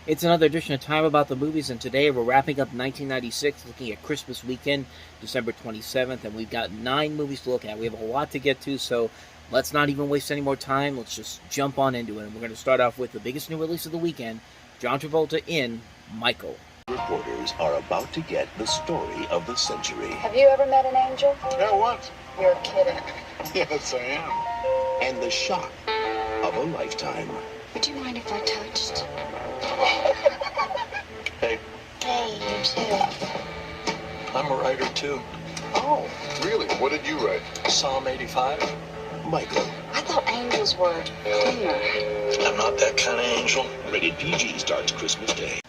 It's another edition of Time About the Movies, and today we're wrapping up 1996, looking at Christmas weekend, December 27th, and we've got 9 movies to look at. We have a lot to get to, so let's not even waste any more time. Let's just jump on into it, and we're going to start off with the biggest new release of the weekend, John Travolta in Michael. Reporters are about to get the story of the century. Have you ever met an angel? Yeah, once. You're kidding. Yes, I am. And the shock of a lifetime. Would you mind if I touched? Hey, Hey, you too. I'm a writer too. Oh, Really? What did you write? Psalm 85? Michael, I thought angels were cleaner. I'm not that kind of angel. rated PG, starts Christmas Day.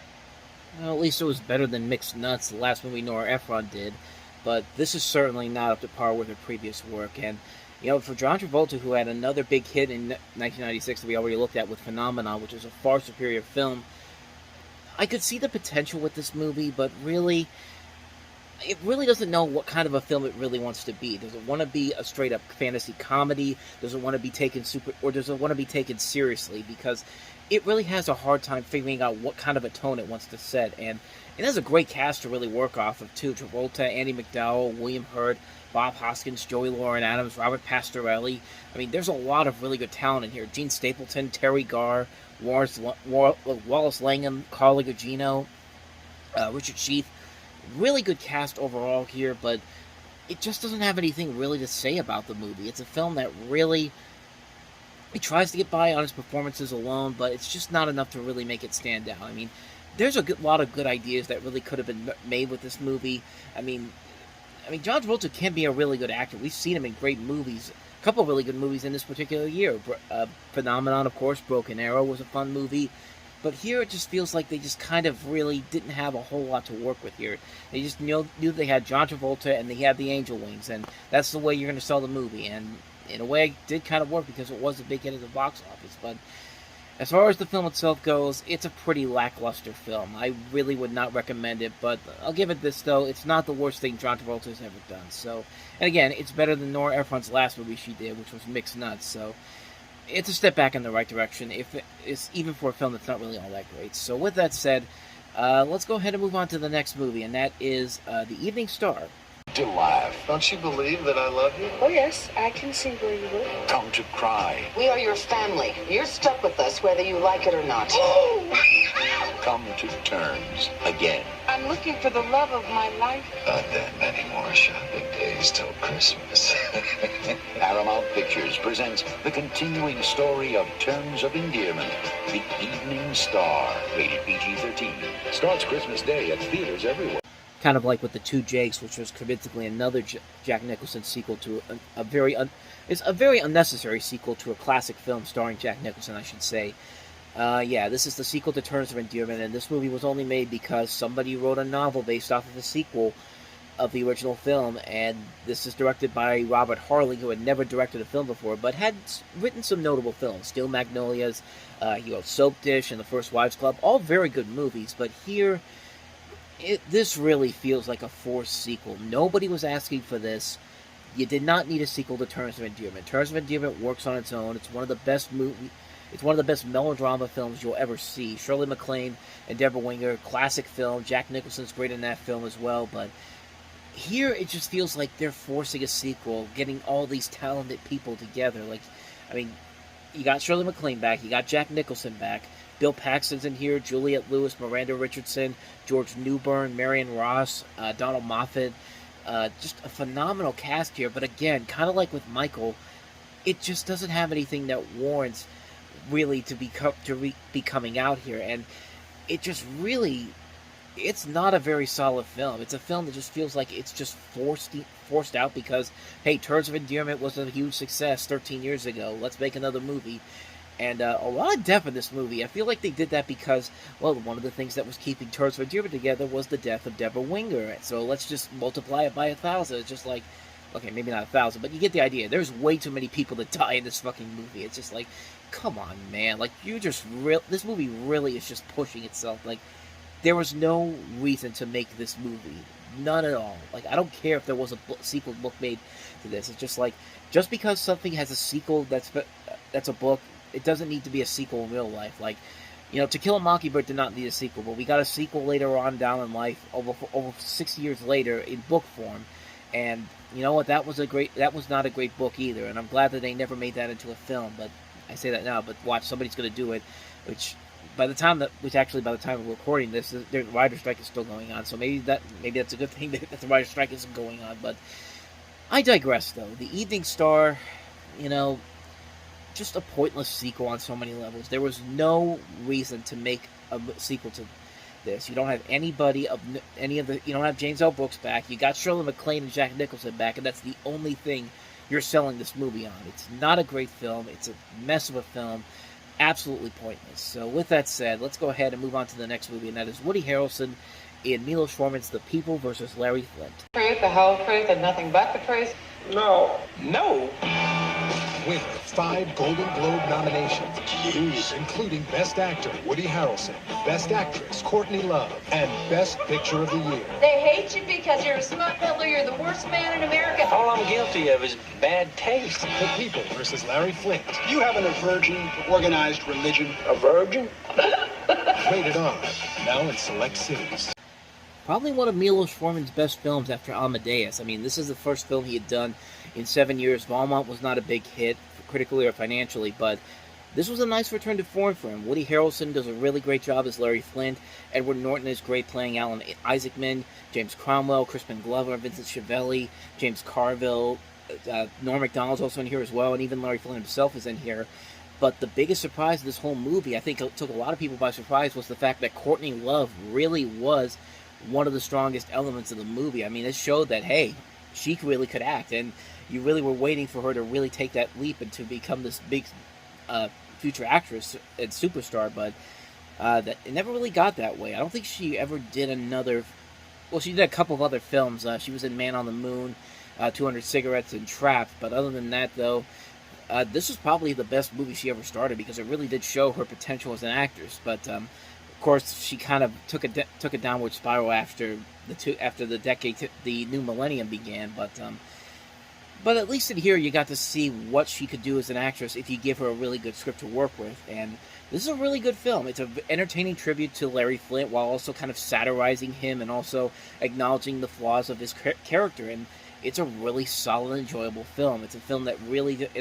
Well, at least it was better than Mixed Nuts, the last movie Nora Ephron did, but this is certainly not up to par with her previous work, and for John Travolta, who had another big hit in 1996 that we already looked at with Phenomenon, which is a far superior film, I could see the potential with this movie, but really, it really doesn't know what kind of a film it really wants to be. Does it want to be a straight-up fantasy comedy? Does it want to be taken does it want to be taken seriously? Because it really has a hard time figuring out what kind of a tone it wants to set, and it has a great cast to really work off of, too. Travolta, Andy McDowell, William Hurt, Bob Hoskins, Joey Lauren Adams, Robert Pastorelli. I mean, there's a lot of really good talent in here. Gene Stapleton, Terry Garr, Wallace Langham, Carla Gugino, Richard Sheath. Really good cast overall here, but it just doesn't have anything really to say about the movie. It's a film that really, it tries to get by on its performances alone, but it's just not enough to really make it stand out. I mean, there's a lot of good ideas that really could have been made with this movie. I mean, John Travolta can be a really good actor. We've seen him in great movies, a couple of really good movies in this particular year. Phenomenon, of course, Broken Arrow was a fun movie. But here it just feels like they just kind of really didn't have a whole lot to work with here. They just knew they had John Travolta and they had the angel wings, and that's the way you're going to sell the movie. And in a way, it did kind of work because it was a big hit at the box office. But as far as the film itself goes, it's a pretty lackluster film. I really would not recommend it, but I'll give it this, though. It's not the worst thing John Travolta has ever done. So, and again, it's better than Nora Ephron's last movie she did, which was Mixed Nuts. So it's a step back in the right direction, even for a film that's not really all that great. So with that said, let's go ahead and move on to the next movie, and that is The Evening Star. To laugh, Don't you believe that I love you? Oh, yes, I can see where you live. come to cry, We are your family. You're stuck with us whether you like it or not. come to terms again. I'm looking for the love of my life. Not that many more shopping days till Christmas. Paramount Pictures presents the continuing story of Terms of Endearment, The Evening Star, rated PG-13. Starts Christmas Day at theaters everywhere. Kind of like with The Two Jakes, which was basically another Jack Nicholson sequel to a very unnecessary sequel to a classic film starring Jack Nicholson, I should say. This is the sequel to Terms of Endearment, and this movie was only made because somebody wrote a novel based off of a sequel of the original film, and this is directed by Robert Harley, who had never directed a film before, but had written some notable films. Steel Magnolias, he wrote Soap Dish and The First Wives Club, all very good movies, but here, this really feels like a forced sequel. Nobody was asking for this. You did not need a sequel to Terms of Endearment. Terms of Endearment works on its own. It's one of the best It's one of the best melodrama films you'll ever see. Shirley MacLaine and Deborah Winger, classic film. Jack Nicholson's great in that film as well. But here it just feels like they're forcing a sequel, getting all these talented people together. You got Shirley MacLaine back, you got Jack Nicholson back, Bill Paxton's in here, Juliette Lewis, Miranda Richardson, George Newbern, Marion Ross, Donald Moffat. Just a phenomenal cast here. But again, kind of like with Michael, it just doesn't have anything that warrants really to be coming out here, and it just really, it's not a very solid film. It's a film that just feels like it's just forced out because, hey, Terms of Endearment was a huge success 13 years ago. Let's make another movie. And a lot of death in this movie. I feel like they did that because, well, one of the things that was keeping Terms of Endearment together was the death of Deborah Winger. So let's just multiply it by 1,000. It's just like, okay, maybe not 1,000, but you get the idea. There's way too many people that die in this fucking movie. It's just like, come on, man. Like, this movie really is just pushing itself. Like, there was no reason to make this movie. None at all. Like, I don't care if there was a sequel book made to this. It's just like, just because something has a sequel that's a book, it doesn't need to be a sequel in real life. Like, To Kill a Mockingbird did not need a sequel, but we got a sequel later on down in life, over 6 years later, in book form. And you know what? That was not a great book either. And I'm glad that they never made that into a film. But I say that now. But watch, somebody's going to do it. By the time of recording this, the writer's strike is still going on. So maybe that's a good thing that the writer's strike isn't going on. But I digress, though. The Evening Star, just a pointless sequel on so many levels. There was no reason to make a sequel to this. You don't have you don't have James L. Brooks back. You got Shirley MacLaine and Jack Nicholson back, and that's the only thing you're selling this movie on. It's not a great film. It's a mess of a film. Absolutely pointless. So with that said, let's go ahead and move on to the next movie, and that is Woody Harrelson in Milos Forman's The People versus Larry Flynt. Truth, the whole truth, and nothing but the truth? No. Winner, 5 Golden Globe nominations. These including Best Actor, Woody Harrelson, Best Actress, Courtney Love, and Best Picture of the Year. They hate you because you're a smut peddler, you're the worst man in America. All I'm guilty of is bad taste. The People versus Larry Flynt. You having a virgin organized religion? A virgin? Rated R. Now in select cities. Probably one of Milos Forman's best films after Amadeus. I mean, this is the first film he had done in 7 years. Valmont was not a big hit, critically or financially, but this was a nice return to form for him. Woody Harrelson does a really great job as Larry Flynt. Edward Norton is great playing Alan Isaacman. James Cromwell, Crispin Glover, Vincent Schiavelli, James Carville, Norm Macdonald's also in here as well, and even Larry Flynt himself is in here. But the biggest surprise of this whole movie, I think it took a lot of people by surprise, was the fact that Courtney Love really was one of the strongest elements of the movie. I mean, it showed that, hey, she really could act, and you really were waiting for her to really take that leap and to become this big future actress and superstar, but that it never really got that way. I don't think she ever did another... Well, she did a couple of other films. She was in Man on the Moon, 200 Cigarettes, and Trapped, but other than that, though, this was probably the best movie she ever started because it really did show her potential as an actress, but... of course, she kind of took a downward spiral after the decade, the new millennium began. But at least in here, you got to see what she could do as an actress if you give her a really good script to work with. And this is a really good film. It's an entertaining tribute to Larry Flynt while also kind of satirizing him and also acknowledging the flaws of his character. And it's a really solid, enjoyable film. It's a film that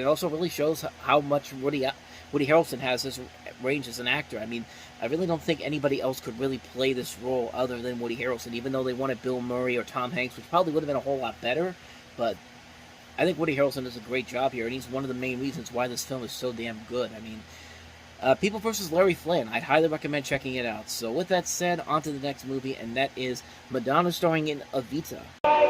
also really shows how much Woody Harrelson has his range as an actor. I mean, I really don't think anybody else could really play this role other than Woody Harrelson, even though they wanted Bill Murray or Tom Hanks, which probably would have been a whole lot better. But I think Woody Harrelson does a great job here, and he's one of the main reasons why this film is so damn good. I mean, People vs. Larry Flynt, I'd highly recommend checking it out. So with that said, on to the next movie, and that is Madonna starring in Evita. Evita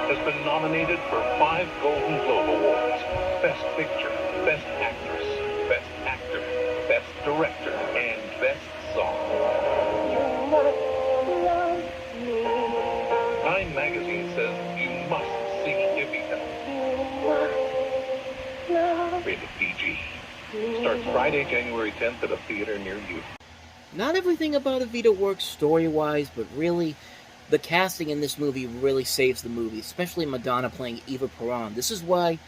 has been nominated for 5 Golden Globe Awards. Best Picture, Best Actress, Best Actor, Best Director, and Best Song. Time magazine says you must see Evita. Rated PG. Starts Friday, January 10th at a theater near you. Not everything about Evita works story-wise, but really, the casting in this movie really saves the movie, especially Madonna playing Eva Peron. This is one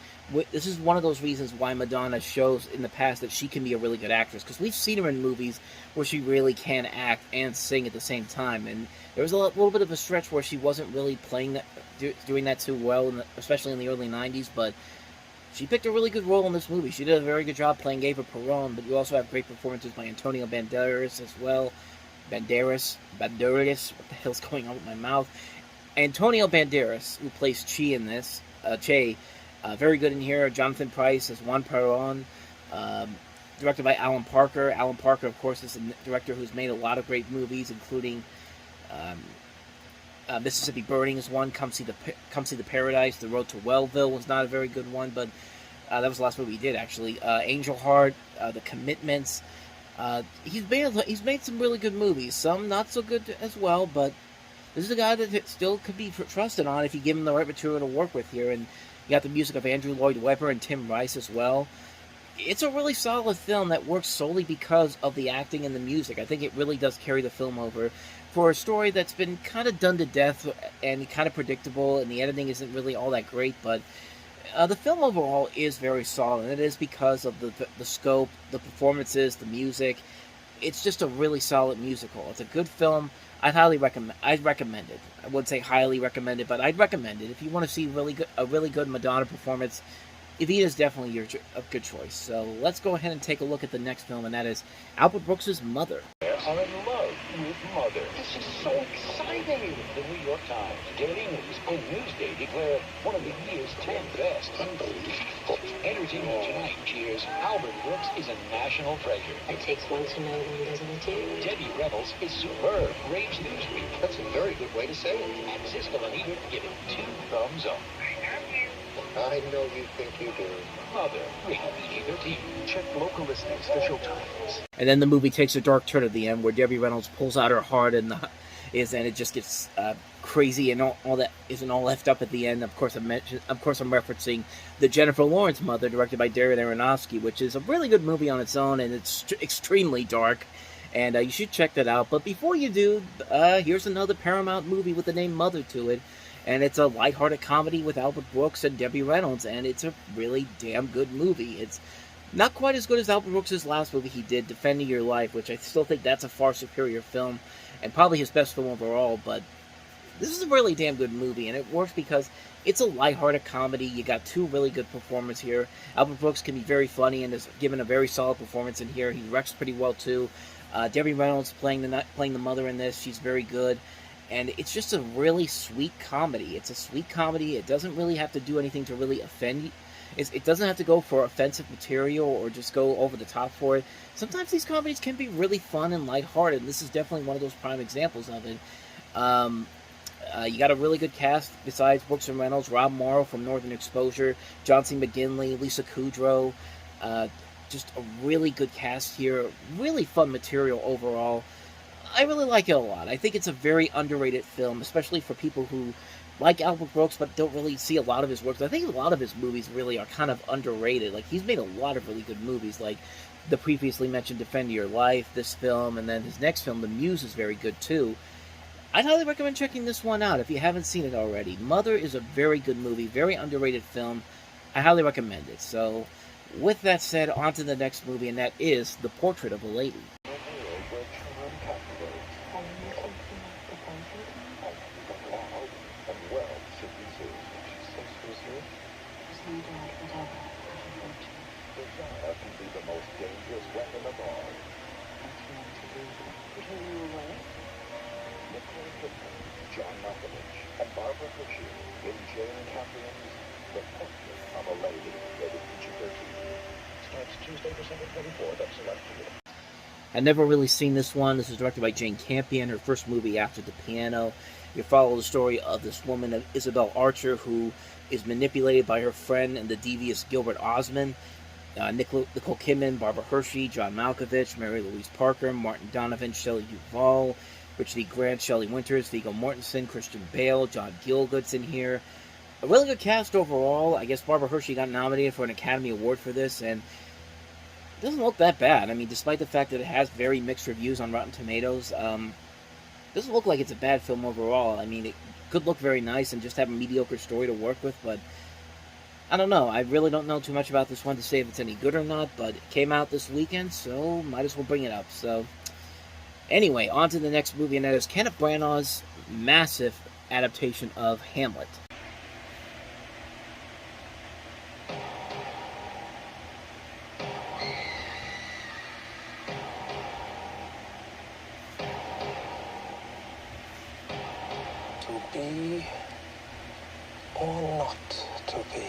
of those reasons why Madonna shows in the past that she can be a really good actress, because we've seen her in movies where she really can act and sing at the same time, and there was a little bit of a stretch where she wasn't really doing that too well, especially in the early 90s, but she picked a really good role in this movie. She did a very good job playing Eva Peron, but you also have great performances by Antonio Banderas as well. Banderas, what the hell's going on with my mouth? Antonio Banderas, who plays Che in this, very good in here. Jonathan Pryce as Juan Perón, directed by Alan Parker. Alan Parker, of course, is a director who's made a lot of great movies, including Mississippi Burning is one. Come See the Paradise. The Road to Wellville was not a very good one, but that was the last movie he did, actually. Angel Heart, The Commitments. He's made some really good movies. Some not so good as well, but this is a guy that still could be trusted on if you give him the right material to work with here. And you got the music of Andrew Lloyd Webber and Tim Rice as well. It's a really solid film that works solely because of the acting and the music. I think it really does carry the film over for a story that's been kind of done to death and kind of predictable, and the editing isn't really all that great, but The film overall is very solid. It is because of the scope, the performances, the music. It's just a really solid musical. It's a good film. I'd recommend it. I wouldn't say highly recommend it, but I'd recommend it if you want to see a really good Madonna performance. Evita is definitely a good choice. So let's go ahead and take a look at the next film, and that is Albert Brooks's Mother. Are in love with Mother. This is so exciting! The New York Times, Daily News, and Newsday declare one of the year's 10 best. Unbelievable. Entertainment Tonight cheers Albert Brooks is a national treasure. It takes one to know one, doesn't it, too? Debbie Reynolds is superb. Raves Newsweek. That's a very good way to say it. And Siskel and Ebert give it 2 thumbs up. I know you think you do. Mother, rated PG-13. Check local listings for showtimes. And then the movie takes a dark turn at the end, where Debbie Reynolds pulls out her heart, and it just gets crazy, and all that isn't all left up at the end. Of course, I'm referencing the Jennifer Lawrence Mother, directed by Darren Aronofsky, which is a really good movie on its own, and it's extremely dark. And you should check that out. But before you do, here's another Paramount movie with the name Mother to it. And it's a lighthearted comedy with Albert Brooks and Debbie Reynolds, and it's a really damn good movie. It's not quite as good as Albert Brooks' last movie he did, Defending Your Life, which I still think that's a far superior film, and probably his best film overall, but this is a really damn good movie, and it works because it's a lighthearted comedy. You got 2 really good performers here. Albert Brooks can be very funny and is given a very solid performance in here. He directs pretty well, too. Debbie Reynolds playing the mother in this, she's very good. And it's just a really sweet comedy. It's a sweet comedy. It doesn't really have to do anything to really offend you. It doesn't have to go for offensive material or just go over the top for it. Sometimes these comedies can be really fun and lighthearted. And this is definitely one of those prime examples of it. You got a really good cast besides Brooks and Reynolds. Rob Morrow from Northern Exposure, John C. McGinley, Lisa Kudrow. Just a really good cast here. Really fun material overall. I really like it a lot. I think it's a very underrated film, especially for people who like Albert Brooks but don't really see a lot of his work. I think a lot of his movies really are kind of underrated. Like, he's made a lot of really good movies, like the previously mentioned Defend Your Life, this film, and then his next film, The Muse, is very good too. I'd highly recommend checking this one out if you haven't seen it already. Mother is a very good movie, very underrated film. I highly recommend it. So, with that said, on to the next movie, and that is The Portrait of a Lady. I've never really seen this one. This is directed by Jane Campion, her first movie after The Piano. You follow the story of this woman, Isabel Archer, who is manipulated by her friend and the devious Gilbert Osmond. Nicole Kidman, Barbara Hershey, John Malkovich, Mary Louise Parker, Martin Donovan, Shelley Duvall, Richard E. Grant, Shelley Winters, Viggo Mortensen, Christian Bale, John Gielgud's in here. A really good cast overall. I guess Barbara Hershey got nominated for an Academy Award for this, and it doesn't look that bad. I mean, despite the fact that it has very mixed reviews on Rotten Tomatoes, doesn't look like it's a bad film overall. I mean, it could look very nice and just have a mediocre story to work with, but I don't know. I really don't know too much about this one to say if it's any good or not, but it came out this weekend, so might as well bring it up. So, anyway, on to the next movie, and that is Kenneth Branagh's massive adaptation of Hamlet. To be or not to be.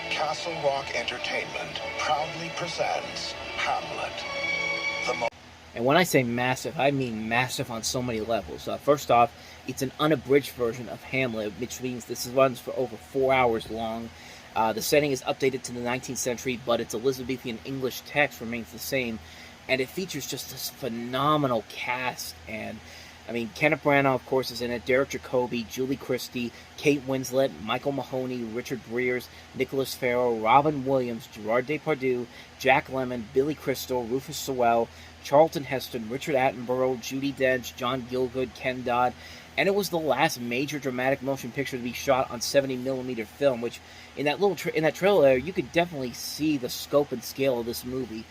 Castle Rock Entertainment proudly presents Hamlet. And when I say massive, I mean massive on so many levels. First off, it's an unabridged version of Hamlet, which means this runs for over 4 hours long. The setting is updated to the 19th century, but its Elizabethan English text remains the same. And it features just this phenomenal cast, and I mean, Kenneth Branagh, of course, is in it. Derek Jacobi, Julie Christie, Kate Winslet, Michael Mahoney, Richard Breers, Nicholas Farrell, Robin Williams, Gerard Depardieu, Jack Lemmon, Billy Crystal, Rufus Sewell, Charlton Heston, Richard Attenborough, Judi Dench, John Gielgud, Ken Dodd, and it was the last major dramatic motion picture to be shot on 70mm film, which in that trailer you could definitely see the scope and scale of this movie.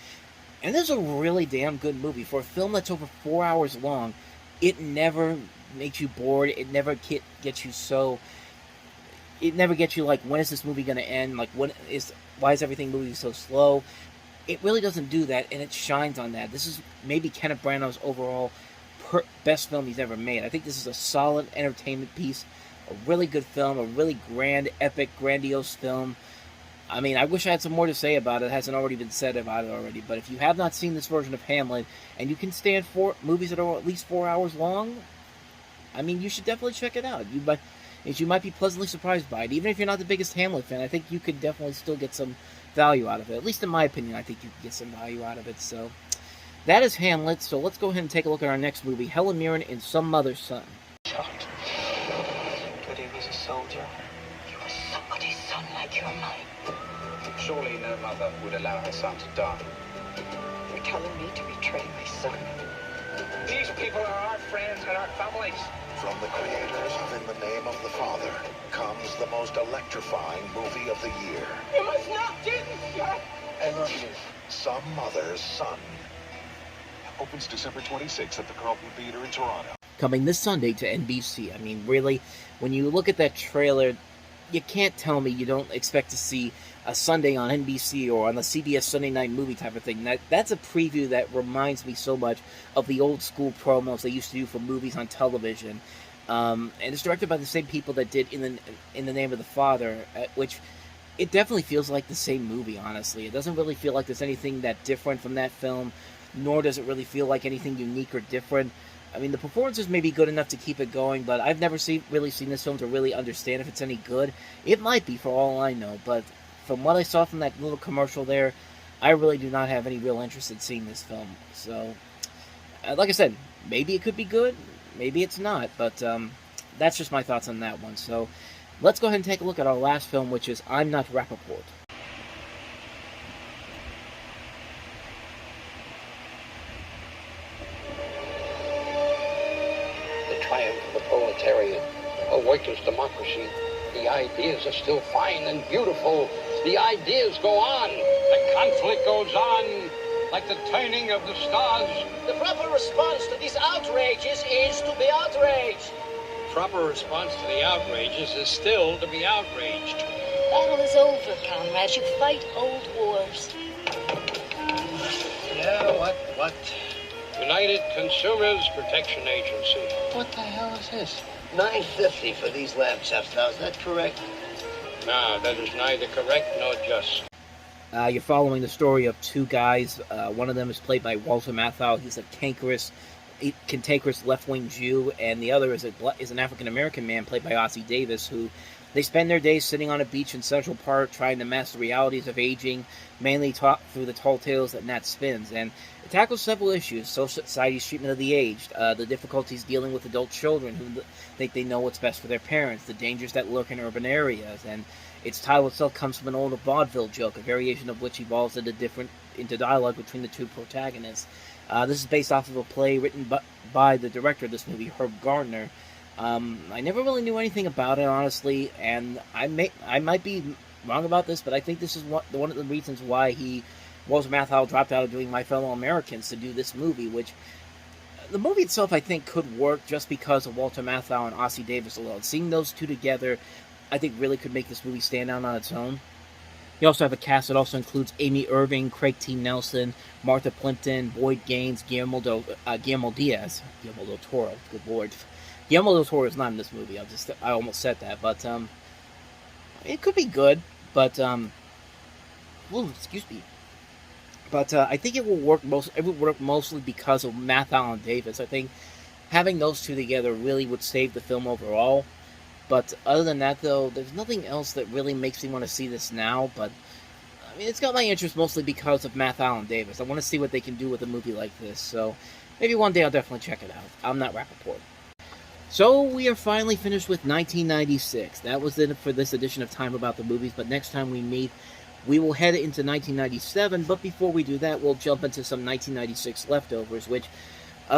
And this is a really damn good movie for a film that's over 4 hours long. It never makes you bored. It never gets you so. It never gets you like, when is this movie going to end? Like, why is everything moving so slow? It really doesn't do that, and it shines on that. This is maybe Kenneth Branagh's overall best film he's ever made. I think this is a solid entertainment piece, a really good film, a really grand, epic, grandiose film. I mean, I wish I had some more to say about it. It hasn't already been said about it already. But if you have not seen this version of Hamlet, and you can stand for movies that are at least 4 hours long, I mean, you should definitely check it out. You might be pleasantly surprised by it. Even if you're not the biggest Hamlet fan, I think you could definitely still get some value out of it. At least in my opinion, I think you could get some value out of it. So that is Hamlet. So let's go ahead and take a look at our next movie, Helen Mirren in Some Mother's Son. Shot. But he was a soldier. He was somebody's son like you're mine. Surely no mother would allow her son to die. You're telling me to betray my son? These people are our friends and our families. From the creators of In the Name of the Father comes the most electrifying movie of the year. You must not do this, sir. Ever Some Mother's Son. Opens December 26th at the Carlton Theater in Toronto. Coming this Sunday to NBC. I mean, really, when you look at that trailer, you can't tell me you don't expect to see a Sunday on NBC or on the CBS Sunday Night Movie type of thing. That's a preview that reminds me so much of the old school promos they used to do for movies on television. And it's directed by the same people that did In the Name of the Father, which it definitely feels like the same movie, honestly. It doesn't really feel like there's anything that different from that film, nor does it really feel like anything unique or different. I mean, the performances may be good enough to keep it going, but I've never really seen this film to really understand if it's any good. It might be, for all I know, but from what I saw from that little commercial there, I really do not have any real interest in seeing this film. So, like I said, maybe it could be good, maybe it's not, but that's just my thoughts on that one. So, let's go ahead and take a look at our last film, which is I'm Not Rappaport. Triumph of the proletariat, a workers' democracy. The ideas are still fine and beautiful. The ideas go on. The conflict goes on, like the turning of the stars. The proper response to these outrages is to be outraged. Proper response to the outrages is still to be outraged. Battle is over, comrades. You fight old wars. Yeah, what? United Consumers Protection Agency. What the hell is this? $9.50 for these lamb chops. Now, is that correct? No, that is neither correct nor just. You're following the story of two guys. One of them is played by Walter Matthau. He's a cantankerous left-wing Jew, and the other is an African-American man played by Ossie Davis, who they spend their days sitting on a beach in Central Park trying to master the realities of aging, mainly taught through the tall tales that Nat spins. And it tackles several issues: society's treatment of the aged, the difficulties dealing with adult children who think they know what's best for their parents, the dangers that lurk in urban areas. And its title itself comes from an old vaudeville joke, a variation of which evolves into dialogue between the two protagonists. This is based off of a play written by the director of this movie, Herb Gardner. I never really knew anything about it, honestly, and I might be wrong about this, but I think this is one of the reasons why Walter Matthau dropped out of doing My Fellow Americans to do this movie, which the movie itself I think could work just because of Walter Matthau and Ossie Davis alone. Seeing those two together, I think really could make this movie stand out on its own. You also have a cast that also includes Amy Irving, Craig T. Nelson, Martha Plimpton, Boyd Gaines, Guillermo del Toro. Good lord. Guillermo del Toro is not in this movie. I almost said that, but it could be good. But excuse me. But I think it will work mostly because of Matthau and Davis. I think having those two together really would save the film overall. But other than that, though, there's nothing else that really makes me want to see this now. But I mean, it's got my interest mostly because of Matt Allen Davis. I want to see what they can do with a movie like this, so maybe one day I'll definitely check it out. I'm Not Rappaport. So, we are finally finished with 1996. That was it for this edition of Time About the Movies, but next time we meet, we will head into 1997, but before we do that, we'll jump into some 1996 leftovers, which,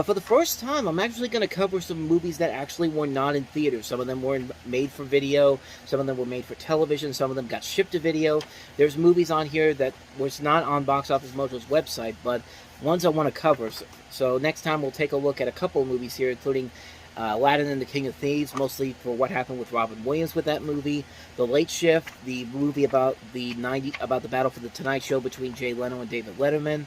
for the first time, I'm actually going to cover some movies that actually were not in theaters. Some of them were made for video, some of them were made for television, some of them got shipped to video. There's movies on here that was not on Box Office Mojo's website, but ones I want to cover. So next time we'll take a look at a couple of movies here, including Aladdin and the King of Thieves, mostly for what happened with Robin Williams with that movie. The Late Shift, the movie about the battle for the Tonight Show between Jay Leno and David Letterman.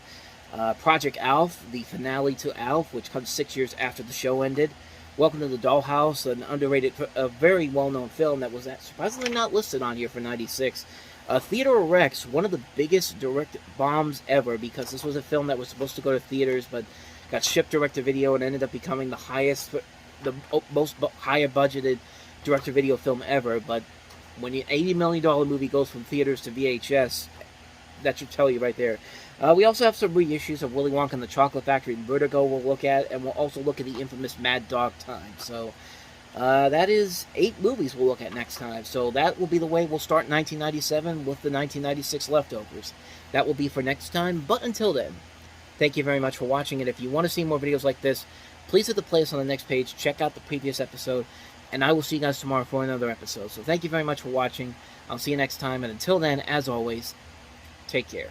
Project Alf, the finale to Alf, which comes 6 years after the show ended. Welcome to the Dollhouse, an underrated, a very well-known film that was surprisingly not listed on here for 96. Theater of Rex, one of the biggest direct bombs ever, because this was a film that was supposed to go to theaters, but got shipped direct-to-video and ended up becoming the most higher budgeted direct-to-video film ever. But when an $80 million movie goes from theaters to VHS, that should tell you right there. We also have some reissues of Willy Wonka and the Chocolate Factory and Vertigo we'll look at, and we'll also look at the infamous Mad Dog Time. So that is 8 movies we'll look at next time. So that will be the way we'll start 1997 with the 1996 leftovers. That will be for next time, but until then, thank you very much for watching, and if you want to see more videos like this, please hit the playlist on the next page, check out the previous episode, and I will see you guys tomorrow for another episode. So thank you very much for watching. I'll see you next time, and until then, as always, take care.